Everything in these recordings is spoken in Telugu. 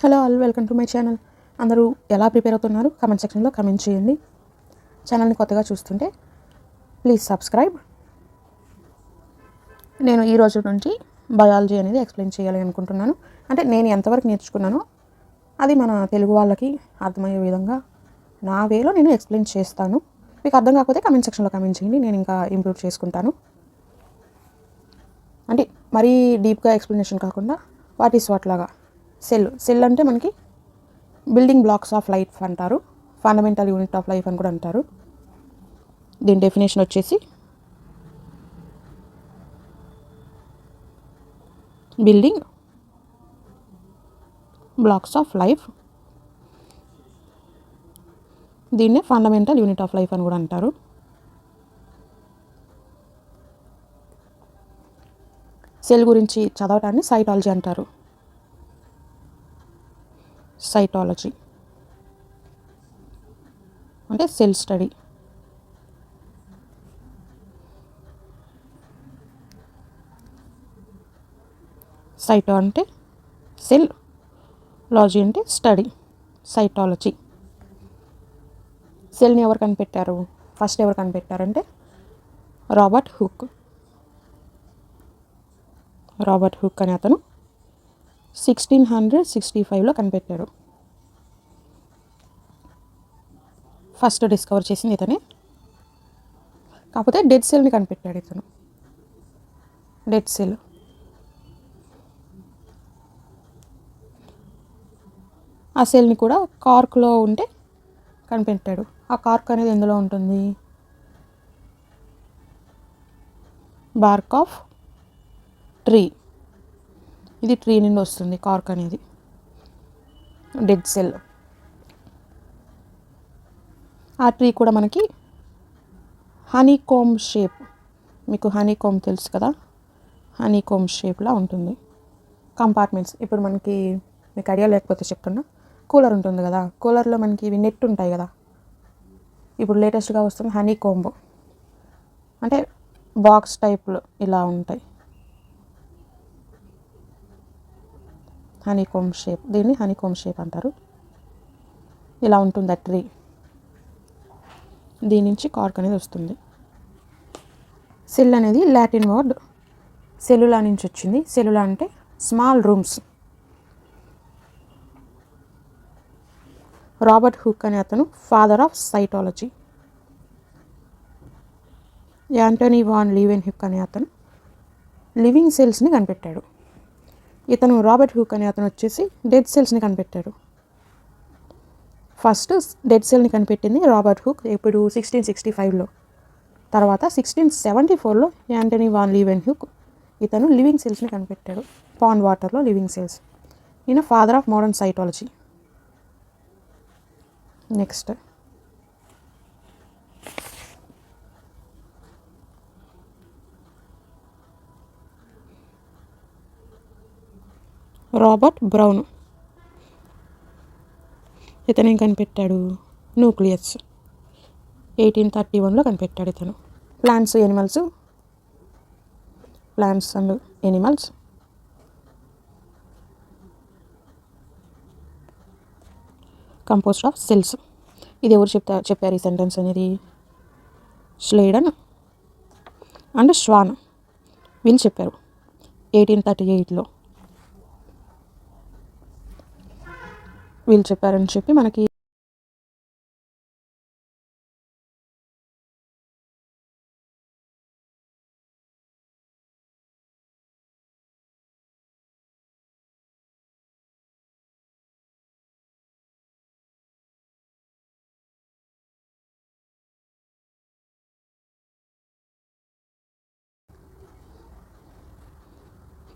Hello all, welcome to my channel. అందరూ ఎలా ప్రిపేర్ అవుతున్నారు కామెంట్ సెక్షన్లో కామెంట్ చేయండి. ఛానల్ని కొత్తగా చూస్తుంటే ప్లీజ్ సబ్స్క్రైబ్. నేను ఈ రోజు నుంచి బయాలజీ అనేది ఎక్స్ప్లెయిన్ చేయాలి అనుకుంటున్నాను. అంటే నేను ఎంతవరకు నేర్చుకున్నానో అది మన తెలుగు వాళ్ళకి అర్థమయ్యే విధంగా నా వేలో నేను ఎక్స్ప్లెయిన్ చేస్తాను. మీకు అర్థం కాకపోతే కామెంట్ సెక్షన్లో కామెంట్ చేయండి, నేను ఇంకా ఇంప్రూవ్ చేసుకుంటాను. అంటే మరీ డీప్గా ఎక్స్ప్లెనేషన్ కాకుండా వాట్ ఈస్ వాట్ లాగా. సెల్ అంటే మనకి బిల్డింగ్ బ్లాక్స్ ఆఫ్ లైఫ్ అంటారు, ఫండమెంటల్ యూనిట్ ఆఫ్ లైఫ్ అని కూడా అంటారు. దీని డెఫినేషన్ వచ్చేసి బిల్డింగ్ బ్లాక్స్ ఆఫ్ లైఫ్, దీన్నే ఫండమెంటల్ యూనిట్ ఆఫ్ లైఫ్ అని కూడా అంటారు. సెల్ గురించి చదవటాన్ని సైటాలజీ అంటారు. సైటాలజీ అంటే సెల్ స్టడీ. సైటో అంటే సెల్, లాజీ అంటే స్టడీ, సైటాలజీ. సెల్ని ఎవరు కనిపెట్టారు? ఫస్ట్ ఎవరు కనిపెట్టారంటే రాబర్ట్ హుక్. రాబర్ట్ హుక్ అనే అతను 1665లో కనిపెట్టాడు. ఫస్ట్ డిస్కవర్ చేసింది ఇతనే. కాకపోతే డెడ్ సెల్ని కనిపెట్టాడు ఇతను. డెడ్ సెల్ ఆ సెల్ని కూడా కార్క్లో ఉంటే కనిపెట్టాడు. ఆ కార్క్ అనేది ఎందులో ఉంటుంది? BARC of tree. ఇది ట్రీ నుండి వస్తుంది కార్క్ అనేది. Dead cell. ఆ ట్రీ కూడా మనకి హనీకోమ్ షేప్, మీకు హనీకోమ్ తెలుసు కదా, హనీకోమ్ షేప్లా ఉంటుంది. కంపార్ట్మెంట్స్. ఇప్పుడు మనకి మీకు ఐడియా లేకపోతే చెప్తున్నా, కూలర్ ఉంటుంది కదా, కూలర్లో మనకి ఇవి నెట్ ఉంటాయి కదా. ఇప్పుడు లేటెస్ట్గా వస్తుంది హనీకోంబ్, అంటే బాక్స్ టైప్లో ఇలా ఉంటాయి. హనీకోమ్ షేప్, దీన్ని హనీకోమ్ షేప్ అంటారు. ఇలా ఉంటుంది ఆ ట్రీ. దీని నుంచి కార్క్ అనేది వస్తుంది. సెల్ అనేది లాటిన్ వర్డ్ సెల్యులా నుంచి వచ్చింది. సెల్యులా అంటే స్మాల్ రూమ్స్. రాబర్ట్ హుక్ అనే అతను father of cytology. Antony van Leeuwenhoek అనే అతను లివింగ్ సెల్స్ని కనిపెట్టాడు. ఇతను రాబర్ట్ హుక్ అనే అతను వచ్చేసి డెడ్ సెల్స్ని కనిపెట్టాడు. ఫస్ట్ డెడ్ సెల్ని కనిపెట్టింది రాబర్ట్ హుక్, ఇప్పుడు 1665లో. తర్వాత 1674లో యాంటనీ వాన్ లీవెన్ హుక్ ఇతను లివింగ్ సెల్స్ని కనిపెట్టాడు. పాండ్ వాటర్లో లివింగ్ సెల్స్. ఈయన father of modern cytology. Next Robert brown. ఇతను ఏం కనిపెట్టాడు? న్యూక్లియస్. 1831లో కనిపెట్టాడు ఇతను. Plants and animals composed of cells. ఇది ఎవరు చెప్పారు ఈ సెంటెన్స్ అనేది? స్లెడన్ అండ్ శ్వాన్ వీళ్ళు చెప్పారు 1838లో. వీళ్ళు చెప్పారని చెప్పి మనకి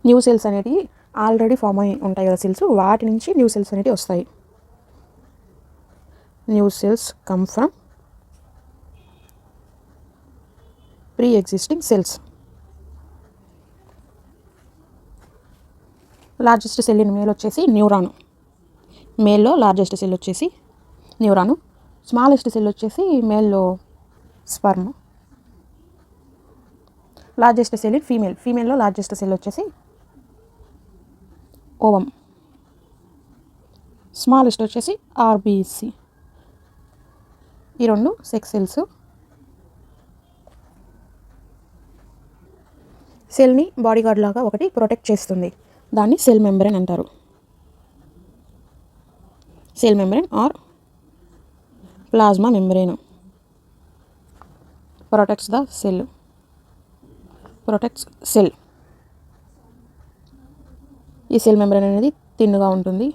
న్యూ సెల్స్ అనేవి ఆల్రెడీ ఫామ్ అయి ఉంటాయి కదా సెల్స్, వాటి నుంచి న్యూ సెల్స్ అనేవి వస్తాయి. New cells come from pre existing cells. Largest cell in male వచ్చేసి న్యూరాన్. మేల్లో లార్జెస్ట్ సెల్ వచ్చేసి న్యూరాను. స్మాలెస్ట్ సెల్ వచ్చేసి మేల్లో sperm. Largest cell in female. ఫీమేల్లో లార్జెస్ట్ సెల్ వచ్చేసి ఓవం. స్మాలెస్ట్ వచ్చేసి ఆర్బీసీ. ఈ రెండు సెక్స్ సెల్స్. సెల్ని బాడీగార్డ్ లాగా ఒకటి ప్రొటెక్ట్ చేస్తుంది, దాన్ని సెల్ మెంబ్రేన్ అంటారు. Cell membrane are plasma membrane protects the cell, protects cell. ఈ సెల్ మెంబ్రేన్ అనేది థిన్గా ఉంటుంది,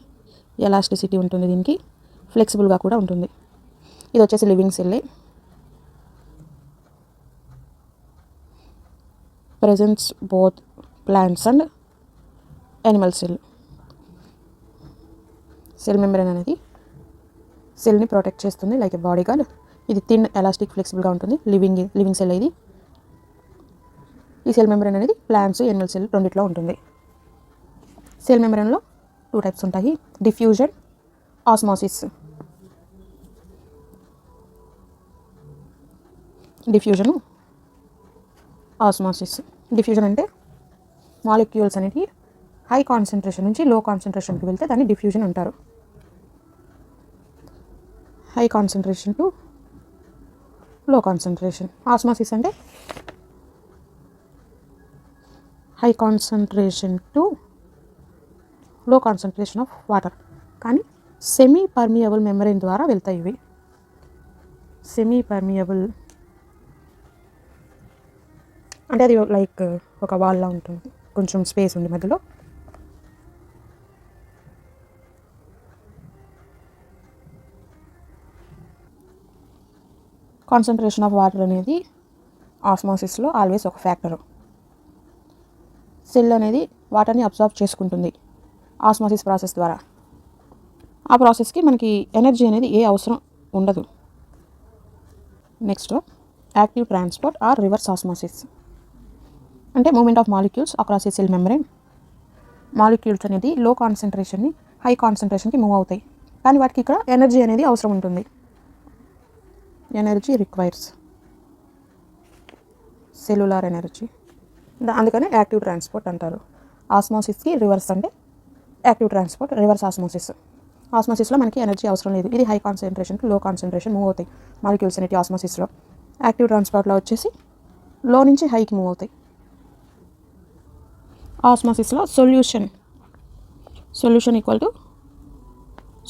ఎలాస్టిసిటీ ఉంటుంది, దీనికి ఫ్లెక్సిబుల్గా కూడా ఉంటుంది. ఇది వచ్చేసి లివింగ్ సెల్లే. Presents both plants and animal cell. Cell membrane అనేది సెల్ని ప్రొటెక్ట్ చేస్తుంది లైక్ ఎ బాడీ గార్డ్. ఇది థిన్, ఎలాస్టిక్, ఫ్లెక్సిబుల్గా ఉంటుంది. లివింగ్ సెల్ ఇది. ఈ సెల్ మెంబ్రేన్ అనేది ప్లాంట్స్, యానిమల్ సెల్ రెండిట్లో ఉంటుంది. సెల్ మెంబ్రేన్లో 2 టైప్స్ ఉంటాయి, డిఫ్యూజన్, ఆస్మోసిస్. డిఫ్యూజను, ఆస్మోసిస్. డిఫ్యూజన్ అంటే మాలిక్యూల్స్ అనేవి హై కాన్సన్ట్రేషన్ నుంచి లో కాన్సన్ట్రేషన్కి వెళ్తే దాన్ని డిఫ్యూజన్ అంటారు. హై కాన్సన్ట్రేషన్ టు లో కాన్సన్ట్రేషన్. ఆస్మోసిస్ అంటే హై కాన్సన్ట్రేషన్ టు లో కాన్సన్ట్రేషన్ ఆఫ్ వాటర్, కానీ సెమీ పర్మియబుల్ మెంబ్రేన్ ద్వారా వెళ్తాయి ఇవి. సెమీ పర్మియబుల్ అంటే అది లైక్ ఒక వాల్లా ఉంటుంది, కొంచెం స్పేస్ ఉంది మధ్యలో. కాన్సన్ట్రేషన్ ఆఫ్ వాటర్ అనేది ఆస్మోసిస్లో ఆల్వేస్ ఒక ఫ్యాక్టరు. సెల్ అనేది వాటర్ని అబ్జార్బ్ చేసుకుంటుంది ఆస్మోసిస్ ప్రాసెస్ ద్వారా. ఆ ప్రాసెస్కి మనకి ఎనర్జీ అనేది ఏ అవసరం ఉండదు. Next active transport or reverse osmosis అంటే movement of molecules across a cell membrane. Molecules అనేది లో కాన్సన్ట్రేషన్ని హై కాన్సన్ట్రేషన్కి మూవ్ అవుతాయి, కానీ వాటికి ఇక్కడ ఎనర్జీ అనేది అవసరం ఉంటుంది. ఎనర్జీ రిక్వైర్స్, సెల్యులార్ ఎనర్జీ, అందుకనే యాక్టివ్ ట్రాన్స్పోర్ట్ అంటారు. ఆస్మోసిస్కి రివర్స్ అంటే యాక్టివ్ ట్రాన్స్పోర్ట్, రివర్స్ ఆస్మోసిస్. ఆస్మోసిస్లో మనకి ఎనర్జీ అవసరం లేదు, ఇది హై కాన్సన్ట్రేషన్కి లో కాన్సన్ట్రేషన్ మూవ్ అవుతాయి మాలిక్యూల్స్ అనేవి ఆస్మోసిస్లో. యాక్టివ్ ట్రాన్స్పోర్ట్లో వచ్చేసి లో నుంచి హైకి మూవ్ అవుతాయి. ఆస్మోసిస్లో solution equal to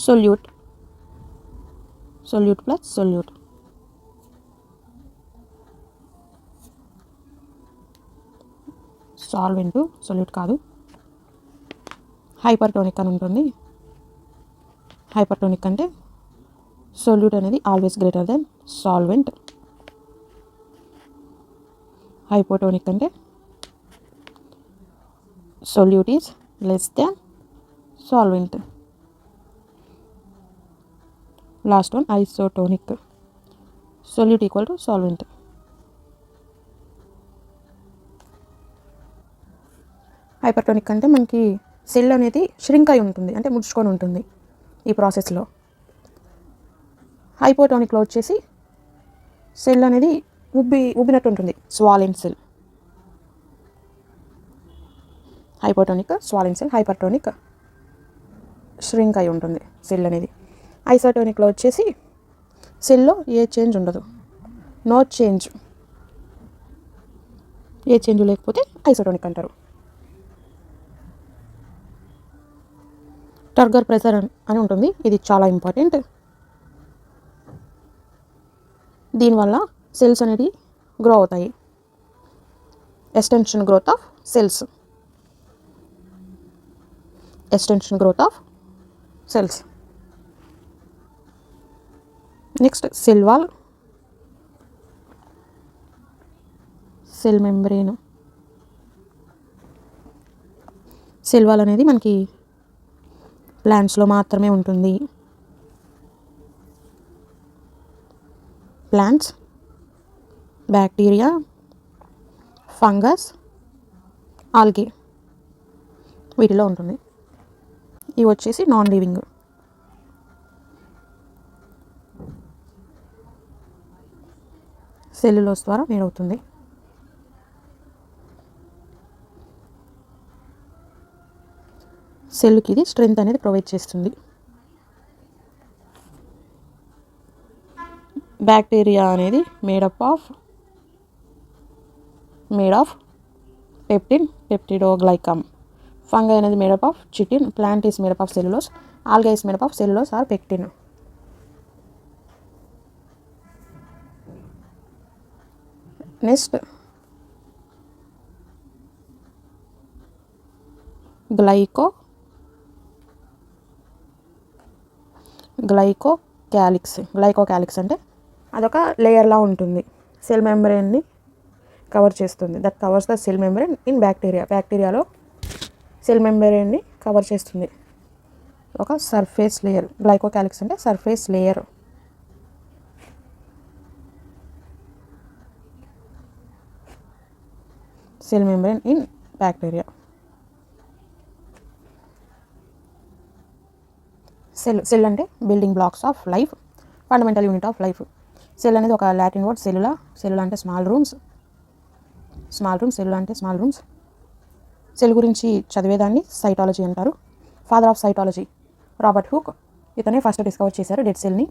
solute plus solute. Solvent, solute కాదు. హైపర్టోనిక్ అని ఉంటుంది. హైపర్టోనిక్ అంటే సొల్యూట్ అనేది always greater than solvent. Hypotonic అంటే solute is less than solvent. Last one isotonic, solute equal to solvent. Hypertonic అంటే మనకి సెల్ అనేది ష్రింక్ అయి ఉంటుంది, అంటే ముడుచుకొని ఉంటుంది ఈ ప్రాసెస్లో. హైపోటోనిక్లో వచ్చేసి సెల్ అనేది ఉబ్బినట్టు ఉంటుంది, swollen cell. Hypotonic swollen cell, hypertonic shrink అయి ఉంటుంది సెల్ అనేది. ఐసోటోనిక్లో వచ్చేసి సెల్లో ఏ చేంజ్ ఉండదు, నో చేంజ్. ఏ చేంజ్ లేకపోతే ఐసోటోనిక్ అంటారు. టర్గర్ ప్రెషర్ అని ఉంటుంది, ఇది చాలా ఇంపార్టెంట్. దీనివల్ల సెల్స్ అనేది గ్రో అవుతాయి. Extension growth of cells. Next cell wall, cell membrane. Cell wall అనేది మనకి ప్లాంట్స్లో మాత్రమే ఉంటుంది. ప్లాంట్స్, బ్యాక్టీరియా, ఫంగస్, ఆల్గే వీటిలో ఉంటుంది. ఇవి వచ్చేసి నాన్ లివింగ్. సెల్యులోస్ ద్వారా మేడ్ అవుతుంది. సెల్కి ఇది స్ట్రెంగ్త్ అనేది ప్రొవైడ్ చేస్తుంది. బ్యాక్టీరియా అనేది made of pectin peptidoglycan. Fungi అనేది made of chitin. Plant is made of cellulose. Alga is made of cellulose or pectin. Next glycocalyx అంటే అదొక లేయర్లా ఉంటుంది, సెల్ మెంబ్రెయిన్ని కవర్ చేస్తుంది. That covers the cell membrane in బ్యాక్టీరియాలో సెల్ మెంబ్రెయిన్ని కవర్ చేస్తుంది, ఒక సర్ఫేస్ లేయర్. గ్లైకోకాలిక్స్ అంటే surface layer. Cell membrane in bacteria. Cell అంటే building blocks of life, fundamental unit of life. Cell అనేది ఒక లాటిన్ వర్డ్. సెల్యులా అంటే స్మాల్ రూమ్స్. సెల్యులా అంటే స్మాల్ రూమ్స్. సెల్ గురించి చదివేదాన్ని సైటాలజీ అంటారు. Father of cytology Robert hook. ఇతనే ఫస్ట్ డిస్కవర్ చేశారు డెడ్ సెల్ని.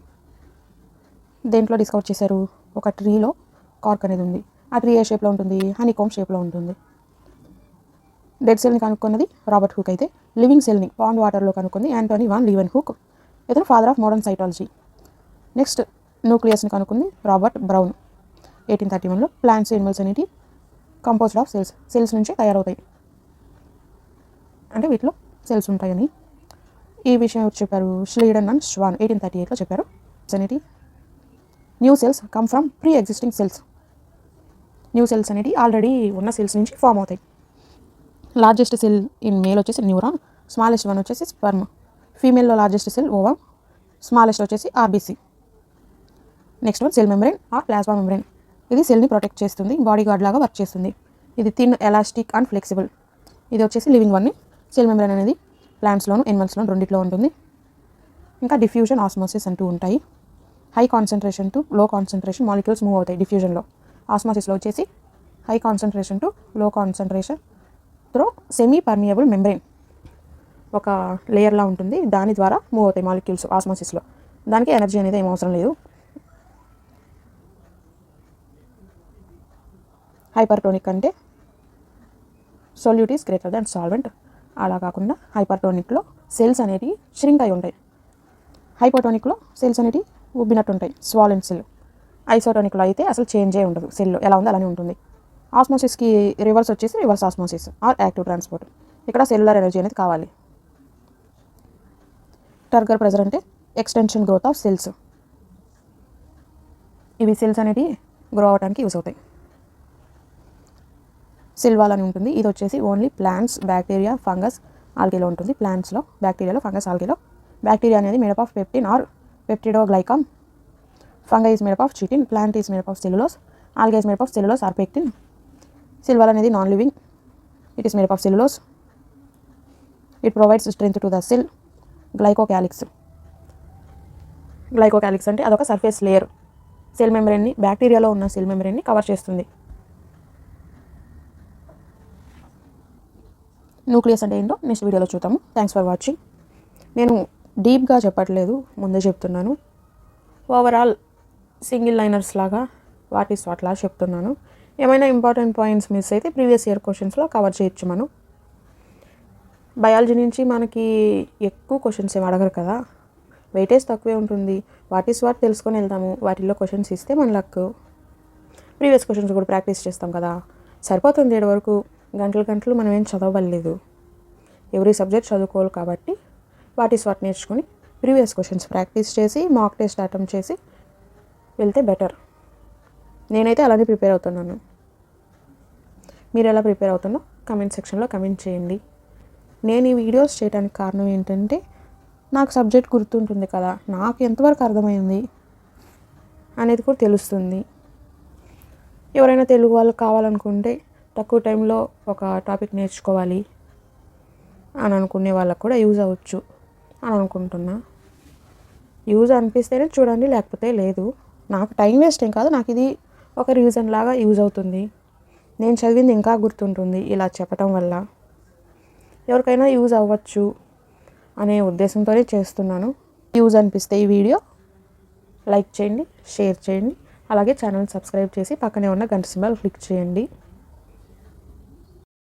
దేంట్లో డిస్కవర్ చేశారు? ఒక ట్రీలో కార్క్ అనేది ఉంది. ఆ ట్రీ ఏ షేప్లో ఉంటుంది? హనీకోమ్ షేప్లో ఉంటుంది. డెడ్ సెల్ని కనుక్కున్నది రాబర్ట్ హుక్ అయితే లివింగ్ సెల్ని పాండ్ వాటర్లో కనుక్కుంది యాంటోనీ వాన్ లీవెన్ హుక్. ఇతను father of modern cytology. Next న్యూక్లియస్ని కనుక్కుంది రాబర్ట్ బ్రౌన్ 1831లో. ప్లాంట్స్ ఎనిమల్స్ అనేవి కంపోజ్డ్ ఆఫ్ సెల్స్ నుంచి తయారవుతాయి, అంటే వీటిలో సెల్స్ ఉంటాయని. ఈ విషయం ఎవరు చెప్పారు? ష్లీడన్ అండ్ ష్వాన్ 1838లో చెప్పారు. అనేటి new cells come from pre existing cells. New cells అనేవి ఆల్రెడీ ఉన్న సెల్స్ నుంచి ఫామ్ అవుతాయి. లార్జెస్ట్ సెల్ ఇన్ మేల్ వచ్చేసి న్యూరాన్, స్మాలెస్ట్ వన్ వచ్చేసి స్పర్మ్. ఫీమేల్లో లార్జెస్ట్ సెల్ ఓవమ్, స్మాలెస్ట్ వచ్చేసి RBC. Next one cell membrane or plasma membrane. ఇది సెల్ని ప్రొటెక్ట్ చేస్తుంది, బాడీ గార్డ్ లాగా వర్క్ చేస్తుంది. ఇది థిన్, ఎలాస్టిక్ అండ్ ఫ్లెక్సిబుల్. ఇది వచ్చేసి లివింగ్ వన్ని. సెల్ మెంబ్రెయిన్ అనేది ప్లాంట్స్లోను ఎనిమల్స్లోను రెండిట్లో ఉంటుంది. ఇంకా డిఫ్యూజన్, ఆస్మోసిస్ అంటూ ఉంటాయి. హై కాన్సన్ట్రేషన్ టు లో కాన్సన్ట్రేషన్ మాలిక్యూల్స్ మూవ్ అవుతాయి డిఫ్యూజన్లో. ఆస్మోసిస్లో వచ్చేసి హై కాన్సన్ట్రేషన్ టు లో concentration throw semi permeable membrane, ఒక లేయర్లా ఉంటుంది, దాని ద్వారా మూవ్ అవుతాయి మాలిక్యూల్స్ ఆస్మోసిస్లో. దానికి ఎనర్జీ అనేది ఏం అవసరం లేదు. హైపర్టోనిక్ అంటే solute is greater than solvent. అలా కాకుండా హైపర్టోనిక్లో సెల్స్ అనేవి ష్రింక్ అయి ఉంటాయి, హైపోటోనిక్లో సెల్స్ అనేవి ఉబ్బినట్టు ఉంటాయి, స్వాలెన్ సెల్. ఐసోటోనిక్లో అయితే అసలు చేంజే ఉండదు, సెల్ ఎలా ఉందో అలానే ఉంటుంది. ఆస్మోసిస్కి రివర్స్ వచ్చేసి reverse osmosis or active transport. ఇక్కడ సెల్యులర్ ఎనర్జీ అనేది కావాలి. టర్గర్ ప్రెజర్ అంటే ఎక్స్టెన్షన్ గ్రోత్ ఆఫ్ సెల్స్. ఇవి సెల్స్ అనేవి గ్రో అవడానికి యూస్ అవుతాయి. సెల్ వాల్ అని ఉంటుంది. ఇది వచ్చేసి ఓన్లీ ప్లాంట్స్, బ్యాక్టీరియా, ఫంగస్, ఆల్గేలో ఉంటుంది. ప్లాంట్స్లో, బ్యాక్టీరియాలో, ఫంగస్, ఆల్గేలో. బ్యాక్టీరియా అనేది made up of pectin or peptidoglycan. Fungi is made up of chitin. Plant is made up of cellulose. Alga is made up of cellulose or pectin. Cell wall అనేది non living. It is made up of cellulose. It provides strength to the cell. Glycocalyx అంటే అదొక సర్ఫేస్ లేయర్. సెల్ మెంబ్రెయిన్ని, బ్యాక్టీరియాలో ఉన్న సెల్ మెంబ్రెయిన్ని కవర్ చేస్తుంది. న్యూక్లియస్ అంటే ఏంటో నెక్స్ట్ వీడియోలో చూద్దాము. Thanks for watching. నేను డీప్గా చెప్పట్లేదు, ముందే చెప్తున్నాను. ఓవరాల్ సింగిల్ లైనర్స్ లాగా వాట్ ఈస్ వాట్ లాగా చెప్తున్నాను. ఏమైనా ఇంపార్టెంట్ పాయింట్స్ మిస్ అయితే ప్రీవియస్ ఇయర్ క్వశ్చన్స్లో కవర్ చేయొచ్చు. మనం బయాలజీ నుంచి మనకి ఎక్కువ క్వశ్చన్స్ ఏమి అడగరు కదా, వెయిటేజ్ తక్కువే ఉంటుంది. వాట్ ఈస్ వాట్ తెలుసుకొని వెళ్తాము. వాటిల్లో క్వశ్చన్స్ ఇస్తే మన లక్. ప్రీవియస్ క్వశ్చన్స్ కూడా ప్రాక్టీస్ చేస్తాం కదా, సరిపోతుంది. 7 వరకు గంటలు మనం ఏం చదవలేదు. ఎవ్రీ సబ్జెక్ట్ చదువుకోవాలి కాబట్టి వాట్ ఈస్ వాట్ నేర్చుకొని ప్రీవియస్ క్వశ్చన్స్ ప్రాక్టీస్ చేసి మాక్ టెస్ట్ అటెంప్ట్ చేసి వెళ్తే బెటర్. నేనైతే అలానే ప్రిపేర్ అవుతున్నాను. మీరు ఎలా ప్రిపేర్ అవుతున్నో కమెంట్ సెక్షన్లో కమెంట్ చేయండి. నేను ఈ వీడియోస్ చేయడానికి కారణం ఏంటంటే నాకు సబ్జెక్ట్ గుర్తుంటుంది కదా, నాకు ఎంతవరకు అర్థమైంది అనేది కూడా తెలుస్తుంది. ఎవరైనా తెలుగు వాళ్ళు కావాలనుకుంటే తక్కువ టైంలో ఒక టాపిక్ నేర్చుకోవాలి అని అనుకునే వాళ్ళకు కూడా యూజ్ అవ్వచ్చు అని అనుకుంటున్నా. యూజ్ అనిపిస్తేనే చూడండి, లేకపోతే లేదు. నాకు టైం వేస్ట్ ఏం కాదు, నాకు ఇది ఒక రీజన్ లాగా యూజ్ అవుతుంది. నేను చదివింది ఇంకా గుర్తుంటుంది ఇలా చెప్పటం వల్ల. ఎవరికైనా యూజ్ అవ్వచ్చు అనే ఉద్దేశంతోనే చేస్తున్నాను. యూజ్ అనిపిస్తే ఈ వీడియో లైక్ చేయండి, షేర్ చేయండి. అలాగే ఛానల్ సబ్స్క్రైబ్ చేసి పక్కనే ఉన్న గంట సింబల్ క్లిక్ చేయండి.